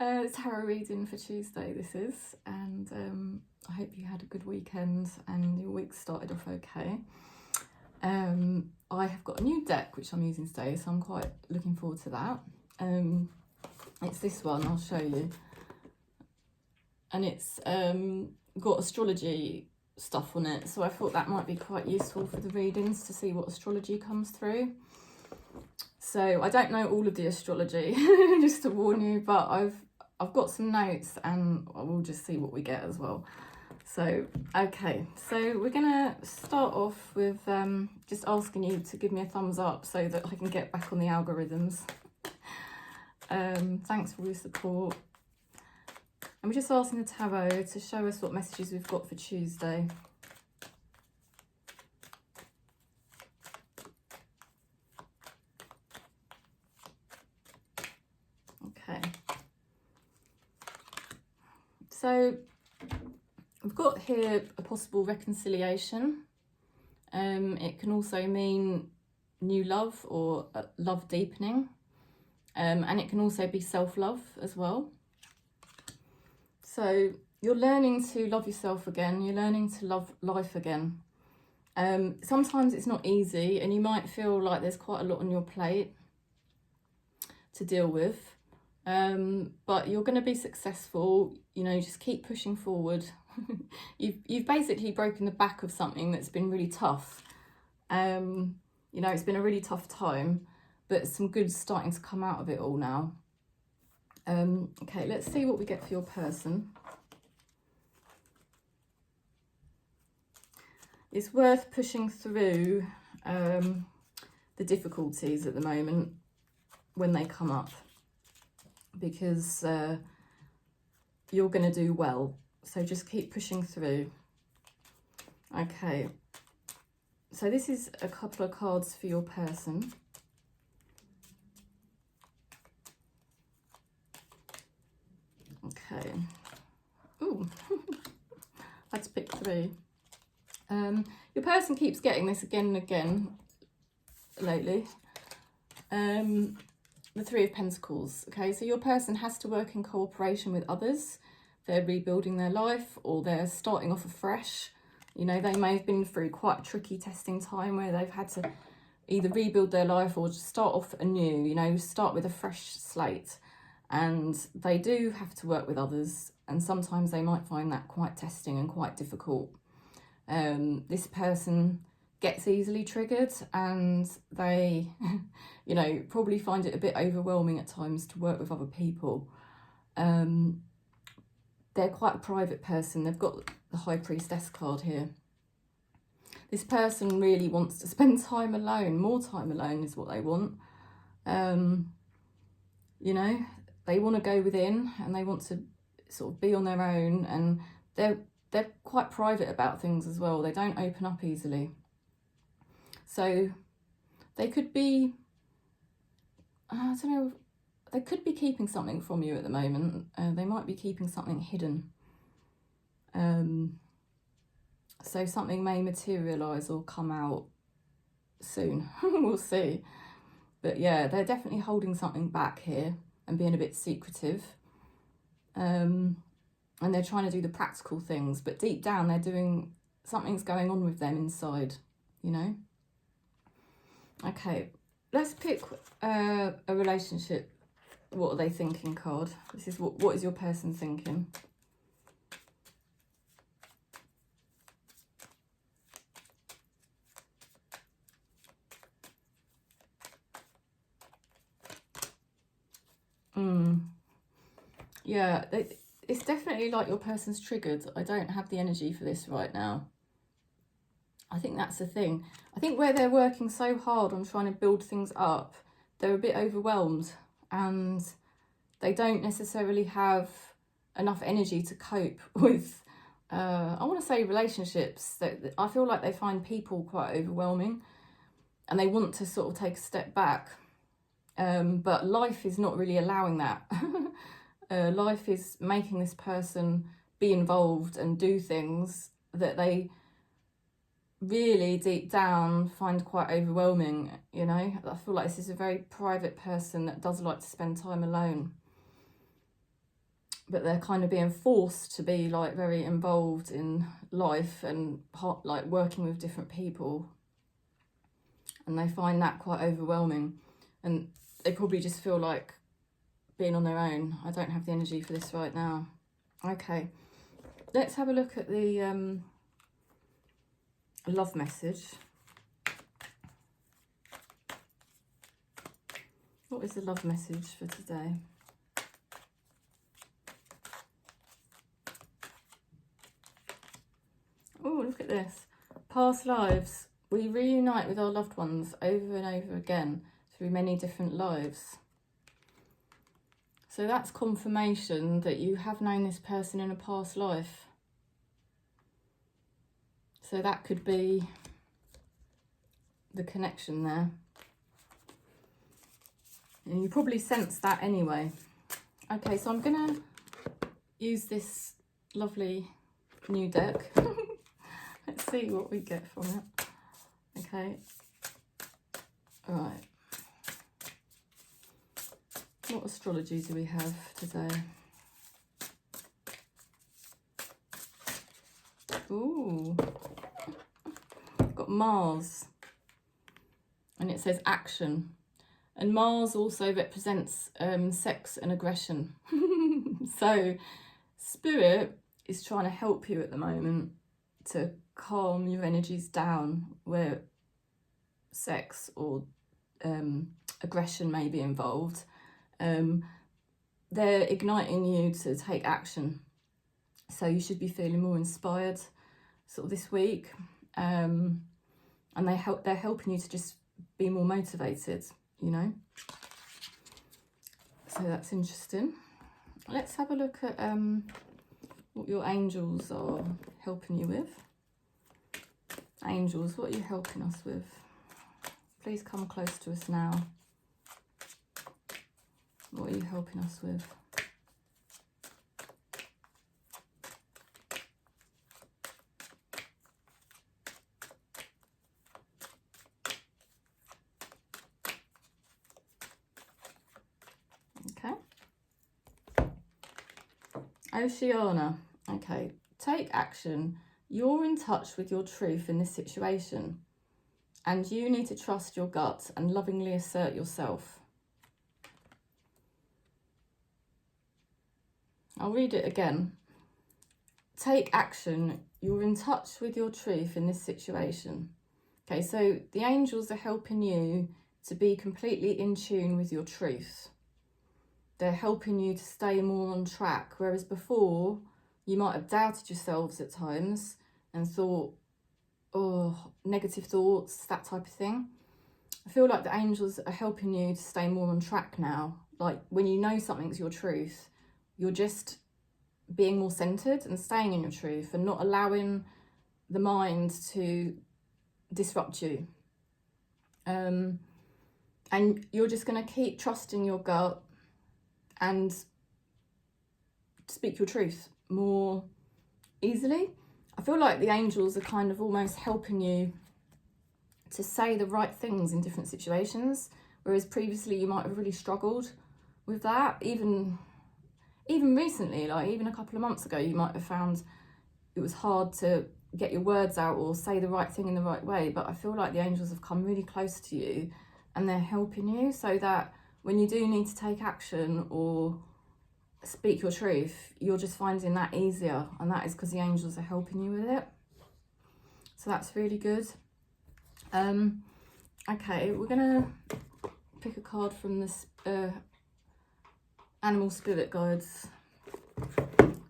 Tarot reading for Tuesday this is, and I hope you had a good weekend and your week started off okay. I have got a new deck which I'm using today, so I'm quite looking forward to that. It's this one, I'll show you, and it's got astrology stuff on it, so I thought that might be quite useful for the readings to see what astrology comes through. So I don't know all of the astrology, just to warn you, but I've got some notes and we'll just see what we get as well. So, okay, so we're gonna start off with just asking you to give me a thumbs up so that I can get back on the algorithms. Thanks for all your support. And we're just asking the tarot to show us what messages we've got for Tuesday. Okay. So we've got here a possible reconciliation. It can also mean new love or love deepening. And it can also be self-love as well. So you're learning to love yourself again. You're learning to love life again. Sometimes it's not easy and you might feel like there's quite a lot on your plate to deal with. But you're going to be successful. You know, just keep pushing forward. You've basically broken the back of something that's been really tough. You know, it's been a really tough time, but some good's starting to come out of it all now. Okay, let's see what we get for your person. It's worth pushing through the difficulties at the moment when they come up, because you're going to do well. So just keep pushing through. Okay, so this is a couple of cards for your person. Okay. Ooh, I had to pick three. Your person keeps getting this again and again lately. The Three of Pentacles. Okay, so your person has to work in cooperation with others. They're rebuilding their life or they're starting off afresh. You know, they may have been through quite a tricky testing time where they've had to either rebuild their life or just start off anew, you know, start with a fresh slate. And they do have to work with others, and sometimes they might find that quite testing and quite difficult. This person gets easily triggered and they, you know, probably find it a bit overwhelming at times to work with other people. They're quite a private person. They've got the High Priestess card here. This person really wants to spend time alone. More time alone is what they want. You know, they want to go within and they want to sort of be on their own, and they're quite private about things as well. They don't open up easily. So they could be, I don't know, they could be keeping something from you at the moment. They might be keeping something hidden. So something may materialise or come out soon. We'll see. But yeah, they're definitely holding something back here and being a bit secretive. And they're trying to do the practical things, but deep down they're doing, something's going on with them inside, you know. Okay, let's pick a relationship. What are they thinking card? This is what is your person thinking? Yeah, it's definitely like your person's triggered. I don't have the energy for this right now. I think that's the thing. I think where they're working so hard on trying to build things up, they're a bit overwhelmed and they don't necessarily have enough energy to cope with, I want to say relationships. That I feel like they find people quite overwhelming and they want to sort of take a step back. But life is not really allowing that. Life is making this person be involved and do things that they really deep down find quite overwhelming, you know. I feel like this is a very private person that does like to spend time alone. but they're kind of being forced to be like very involved in life and like working with different people, and they find that quite overwhelming, and they probably just feel like being on their own. I don't have the energy for this right now. Okay, let's have a look at the love message. What is the love message for today? Oh, look at this. Past lives. We reunite with our loved ones over and over again through many different lives. So that's confirmation that you have known this person in a past life. So that could be the connection there. And you probably sense that anyway. Okay, so I'm going to use this lovely new deck. Let's see what we get from it. Okay. All right. What astrology do we have today? Ooh. Got Mars. And it says action. And Mars also represents sex and aggression. So Spirit is trying to help you at the moment to calm your energies down where sex or aggression may be involved. They're igniting you to take action. So you should be feeling more inspired sort of this week. And they're helping you to just be more motivated, you know. So that's interesting. Let's have a look at what your angels are helping you with. Angels, what are you helping us with? Please come close to us now. What are you helping us with? Okay. Oceana. Okay. Take action. You're in touch with your truth in this situation, and you need to trust your gut and lovingly assert yourself. I'll read it again. Take action. You're in touch with your truth in this situation. Okay, so the angels are helping you to be completely in tune with your truth. They're helping you to stay more on track, whereas before you might have doubted yourselves at times and thought, oh, negative thoughts, that type of thing. I feel like the angels are helping you to stay more on track now. Like when you know something's your truth, you're just being more centered and staying in your truth and not allowing the mind to disrupt you. And you're just going to keep trusting your gut and speak your truth more easily. I feel like the angels are kind of almost helping you to say the right things in different situations, whereas previously you might have really struggled with that. Even recently, like even a couple of months ago, you might have found it was hard to get your words out or say the right thing in the right way. But I feel like the angels have come really close to you and they're helping you so that when you do need to take action or speak your truth, you're just finding that easier, and that is because the angels are helping you with it. So that's really good. Okay, we're gonna pick a card from this animal spirit guides.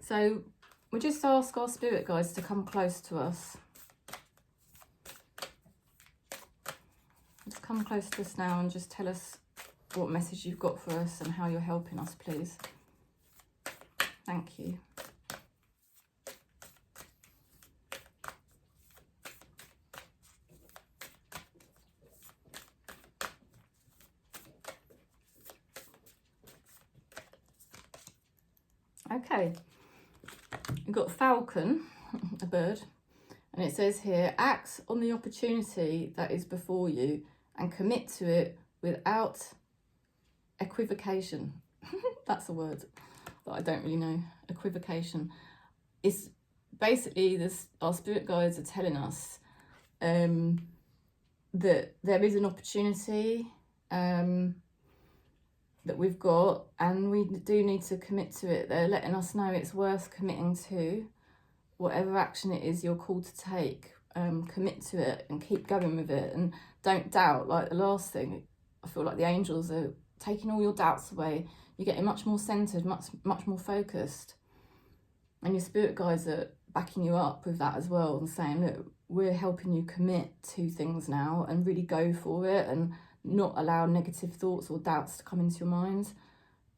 So we just ask our spirit guides to come close to us. Just come close to us now and just tell us what message you've got for us and how you're helping us, please. Thank you. Okay, we've got Falcon, a bird, and it says here, act on the opportunity that is before you and commit to it without equivocation. That's a word. that I don't really know, equivocation. It's basically this, our spirit guides are telling us that there is an opportunity that we've got, and we do need to commit to it. They're letting us know it's worth committing to. Whatever action it is you're called to take, commit to it and keep going with it, and don't doubt. Like the last thing, I feel like the angels are taking all your doubts away. You're getting much more centered, much more focused, and your spirit guides are backing you up with that as well, and saying, look, we're helping you commit to things now and really go for it, and not allow negative thoughts or doubts to come into your mind,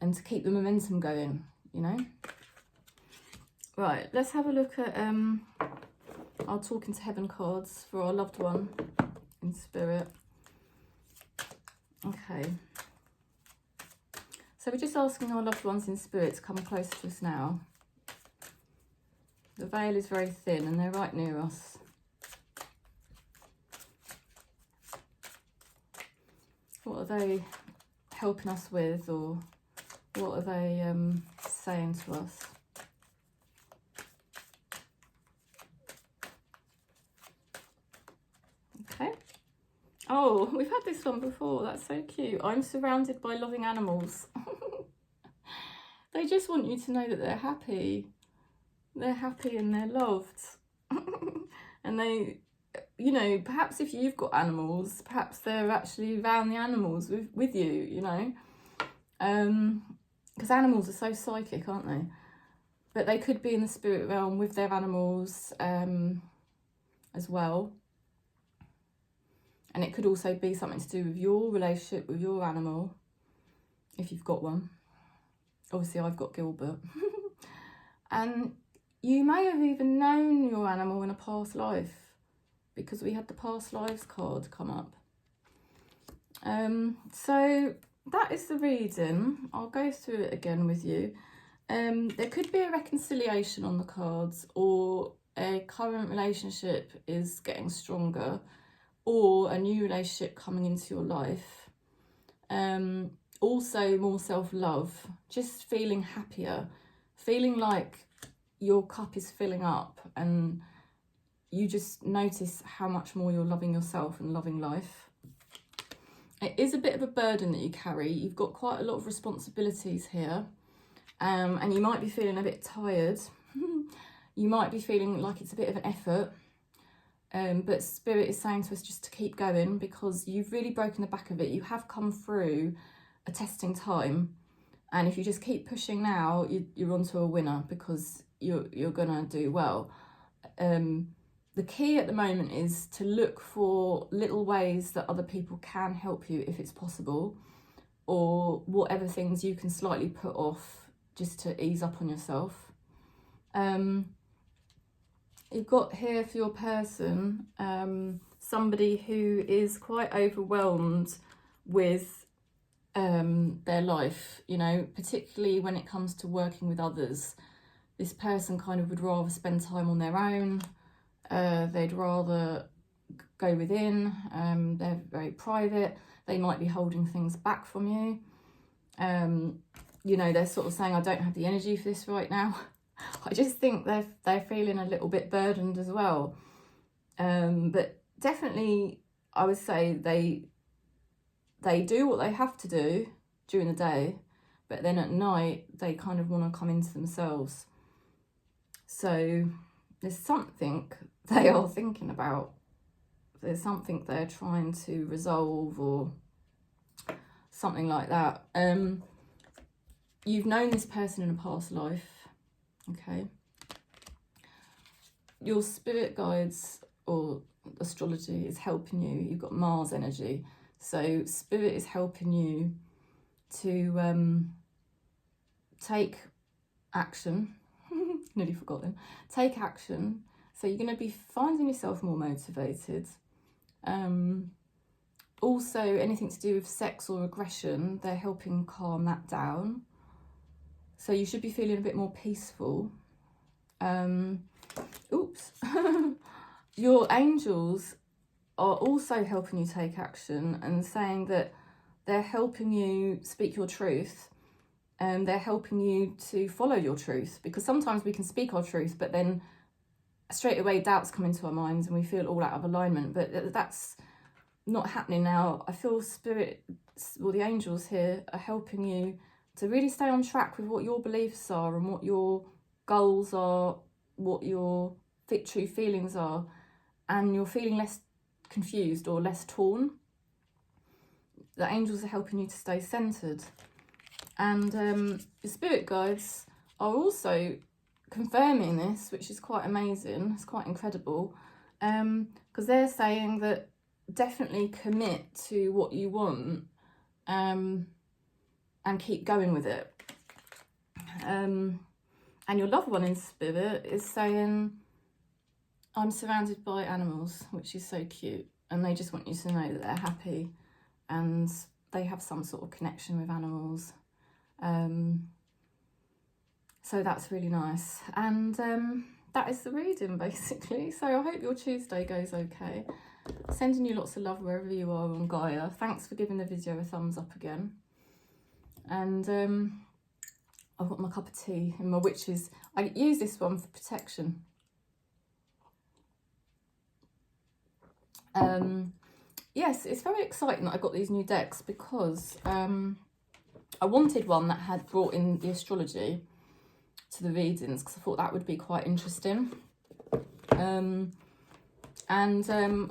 and to keep the momentum going, you know. Right, let's have a look at our Talking to Heaven cards for our loved one in spirit. Okay. So we're just asking our loved ones in spirit to come closer to us now. The veil is very thin and they're right near us. What are they helping us with, or what are they saying to us? Okay. Oh, we've had this one before. That's so cute. I'm surrounded by loving animals. They just want you to know that they're happy. They're happy and they're loved. And they, you know, perhaps if you've got animals, perhaps they're actually around the animals with you, you know. Because animals are so psychic, aren't they? But they could be in the spirit realm with their animals as well. And it could also be something to do with your relationship with your animal, if you've got one. Obviously, I've got Gilbert. And you may have even known your animal in a past life, because we had the past lives card come up. So that is the reading. I'll go through it again with you. There could be a reconciliation on the cards, or a current relationship is getting stronger, or a new relationship coming into your life. Also more self-love, just feeling happier, feeling like your cup is filling up, and you just notice how much more you're loving yourself and loving life. It is a bit of a burden that you carry. You've got quite a lot of responsibilities here, and you might be feeling a bit tired. You might be feeling like it's a bit of an effort. But Spirit is saying to us just to keep going, because you've really broken the back of it. You have come through a testing time, and if you just keep pushing now, you're onto a winner, because you're gonna do well. The key at the moment is to look for little ways that other people can help you if it's possible, or whatever things you can slightly put off just to ease up on yourself. You've got here for your person, somebody who is quite overwhelmed with their life, you know, particularly when it comes to working with others. This person kind of would rather spend time on their own. They'd rather go within. They're very private. They might be holding things back from you. You know, they're sort of saying, I don't have the energy for this right now. I just think they're feeling a little bit burdened as well. But definitely, I would say they do what they have to do during the day, but then at night, they kind of want to come into themselves. So there's something they are thinking about. There's something they're trying to resolve, or something like that. You've known this person in a past life. Okay, your spirit guides or astrology is helping you. You've got Mars energy, so spirit is helping you to take action. Nearly forgotten. Take action. So you're going to be finding yourself more motivated. Also, anything to do with sex or aggression, they're helping calm that down. So you should be feeling a bit more peaceful. Oops. Your angels are also helping you take action, and saying that they're helping you speak your truth, they're helping you to follow your truth, because sometimes we can speak our truth, but then straight away doubts come into our minds and we feel all out of alignment. But that's not happening now. I feel spirit, well, the angels here are helping you to really stay on track with what your beliefs are and what your goals are, what your true feelings are, and you're feeling less confused or less torn. The angels are helping you to stay centered. And the spirit guides are also confirming this, which is quite amazing. It's quite incredible, because they're saying that definitely commit to what you want, and keep going with it. And your loved one in spirit is saying, I'm surrounded by animals, which is so cute, and they just want you to know that they're happy and they have some sort of connection with animals. So that's really nice. And that is the reading, basically. So I hope your Tuesday goes okay. Sending you lots of love wherever you are on Gaia. Thanks for giving the video a thumbs up again. And I've got my cup of tea and my witches. I use this one for protection. Yes, it's very exciting that I got these new decks, because I wanted one that had brought in the astrology to the readings, because I thought that would be quite interesting.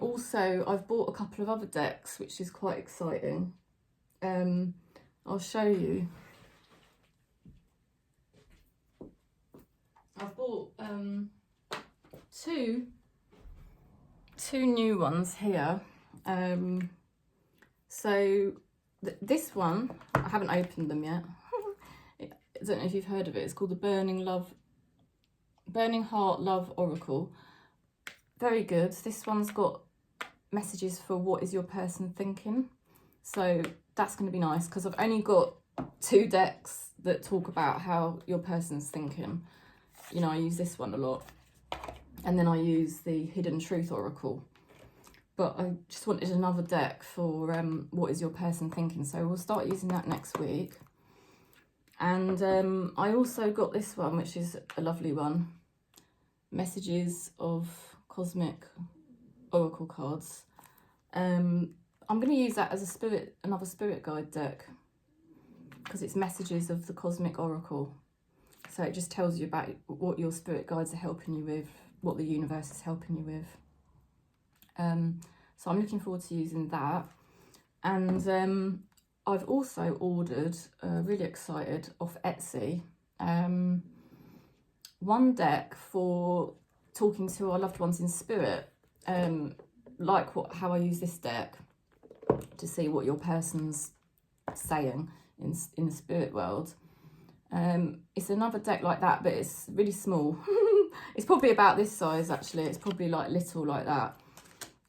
Also I've bought a couple of other decks, which is quite exciting. I'll show you. I've bought two new ones here. So this one, I haven't opened them yet. I don't know if you've heard of it. It's called the Burning Heart Love Oracle. Very good. This one's got messages for what is your person thinking. So that's going to be nice, because I've only got 2 decks that talk about how your person's thinking. You know, I use this one a lot. And then I use the Hidden Truth Oracle. But I just wanted another deck for what is your person thinking. So we'll start using that next week. And I also got this one, which is a lovely one. Messages of Cosmic Oracle cards. I'm going to use that as another spirit guide deck, because it's messages of the Cosmic Oracle. So it just tells you about what your spirit guides are helping you with, what the universe is helping you with. So I'm looking forward to using that. And I've also ordered, really excited, off Etsy, one deck for talking to our loved ones in spirit, like how I use this deck to see what your person's saying in the spirit world. It's another deck like that, but it's really small. It's probably about this size, actually. It's probably like little like that.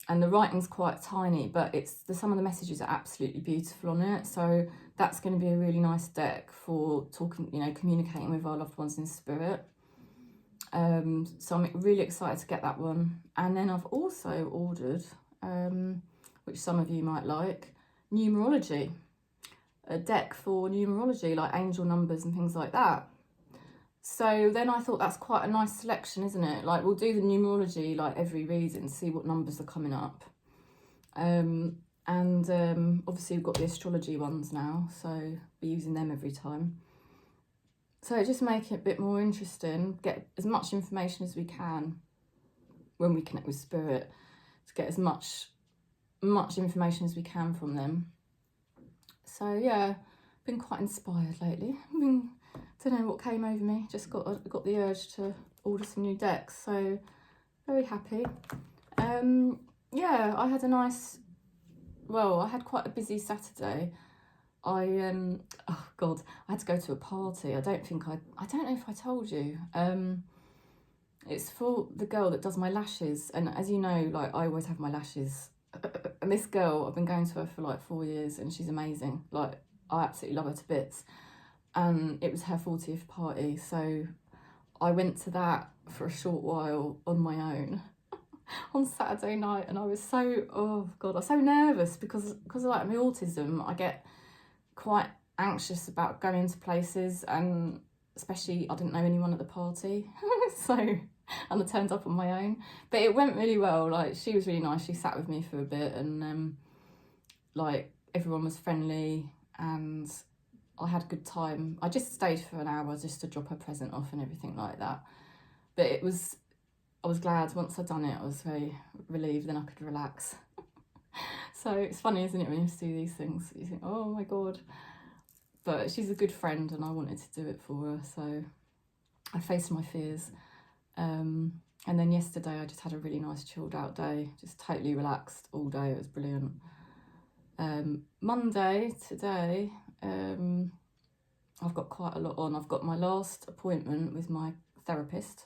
And the writing's quite tiny, but some of the messages are absolutely beautiful on it. So that's going to be a really nice deck for talking, communicating with our loved ones in spirit. So I'm really excited to get that one. And then I've also ordered, which some of you might like, numerology. A deck for numerology, like angel numbers and things like that. So then I thought that's quite a nice selection, isn't it? Like, we'll do the numerology like every reading, see what numbers are coming up. Obviously we've got the astrology ones now, so we're using them every time. So just make it a bit more interesting, get as much information as we can when we connect with spirit, to get as much information as we can from them. So yeah, been quite inspired lately. Don't know what came over me, just got the urge to order some new decks, so very happy. Yeah, I had I had quite a busy Saturday. I had to go to a party. I don't know if I told you. It's for the girl that does my lashes, and as you know, like, I always have my lashes. And this girl, I've been going to her for like 4 years, and she's amazing. Like, I absolutely love her to bits. And it was her 40th party, so I went to that for a short while on my own on Saturday night, and I was I was so nervous because of like my autism. I get quite anxious about going to places, and especially I didn't know anyone at the party. So, and I turned up on my own. But it went really well. Like, she was really nice. She sat with me for a bit, and like, everyone was friendly, and I had a good time. I just stayed for an hour just to drop her present off and everything like that. But I was glad once I'd done it. I was very relieved, then I could relax. So it's funny, isn't it, when you do these things? You think, oh my God. But she's a good friend, and I wanted to do it for her, so I faced my fears. And then yesterday I just had a really nice chilled out day, just totally relaxed all day. It was brilliant. Monday, today, I've got quite a lot on. I've got my last appointment with my therapist.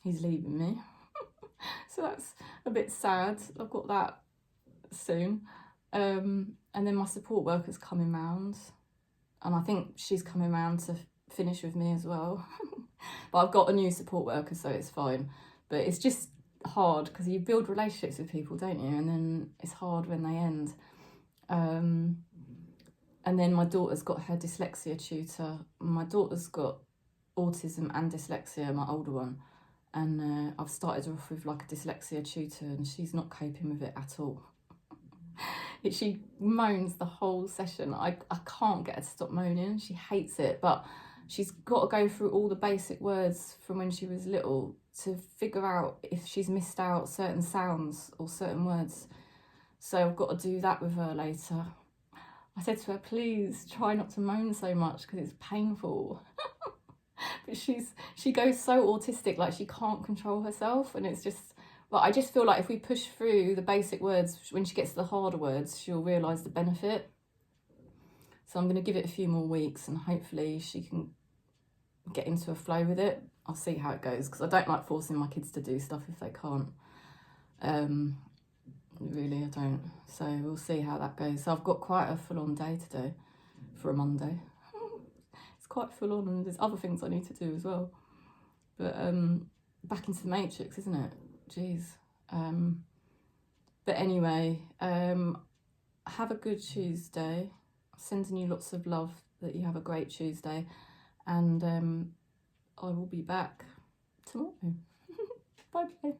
He's leaving me. So that's a bit sad. I've got that soon. And then my support worker's coming round, and I think she's coming round to finish with me as well. But I've got a new support worker, so it's fine. But it's just hard because you build relationships with people, don't you? And then it's hard when they end. And then my daughter's got her dyslexia tutor. My daughter's got autism and dyslexia, my older one. And I've started her off with like a dyslexia tutor, and she's not coping with it at all. She moans the whole session. I can't get her to stop moaning. She hates it, but she's got to go through all the basic words from when she was little to figure out if she's missed out certain sounds or certain words. So I've got to do that with her later. I said to her, please try not to moan so much because it's painful. But she goes so autistic, like she can't control herself, and it's just, but I just feel like if we push through the basic words, when she gets to the harder words, she'll realise the benefit. So I'm going to give it a few more weeks, and hopefully she can get into a flow with it. I'll see how it goes, because I don't like forcing my kids to do stuff if they can't. Really, I don't. So we'll see how that goes. So I've got quite a full-on day today for a Monday. It's quite full-on, and there's other things I need to do as well. But back into the matrix, isn't it? Jeez. But anyway, have a good Tuesday. Sending you lots of love, that you have a great Tuesday, and I will be back tomorrow. Bye bye.